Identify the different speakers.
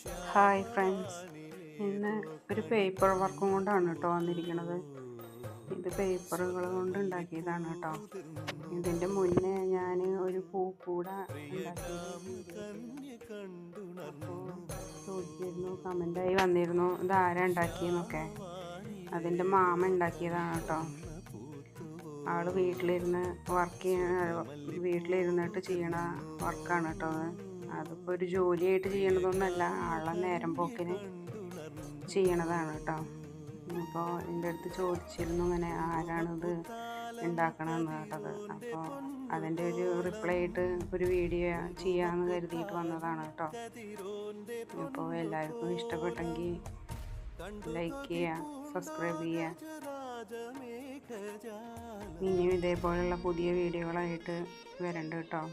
Speaker 1: Hi friends, ഇന്ന് ഒരു paper വർക്കും കൊണ്ടാണ് കേട്ടോ വന്നിരിക്കുന്നത്. ഇത് പേപ്പറുകൾ കൊണ്ട് ഉണ്ടാക്കിയതാണ് കേട്ടോ. ഇതിൻ്റെ മുന്നേ ഞാൻ ഒരു പൂക്കൂട അപ്പോൾ ചോദിച്ചിരുന്നു, കമൻ്റായി വന്നിരുന്നു ഇത് ആരാ ഉണ്ടാക്കിയെന്നൊക്കെ. അതിൻ്റെ മാമ ഉണ്ടാക്കിയതാണ് കേട്ടോ. ആൾ വീട്ടിലിരുന്നിട്ട് ചെയ്യണ വർക്കാണ് കേട്ടോ. അതിപ്പോൾ ഒരു ജോലിയായിട്ട് ചെയ്യണതൊന്നുമല്ല, ആളെ നേരം പോക്കിന് ചെയ്യണതാണ് കേട്ടോ. അപ്പോൾ എൻ്റെ അടുത്ത് ചോദിച്ചിരുന്നു ഇങ്ങനെ ആരാണിത് ഉണ്ടാക്കണമെന്ന് കേട്ടത്. അപ്പോൾ അതിൻ്റെ ഒരു റിപ്ലൈ ആയിട്ട് ഒരു വീഡിയോ ചെയ്യാമെന്ന് കരുതിയിട്ട് വന്നതാണ് കേട്ടോ. അപ്പോൾ എല്ലാവർക്കും ഇഷ്ടപ്പെട്ടെങ്കിൽ ലൈക്ക് ചെയ്യുക, സബ്സ്ക്രൈബ് ചെയ്യുക. ഇനിയും ഇതേപോലെയുള്ള പുതിയ വീഡിയോകളായിട്ട് വരണ്ട കേട്ടോ.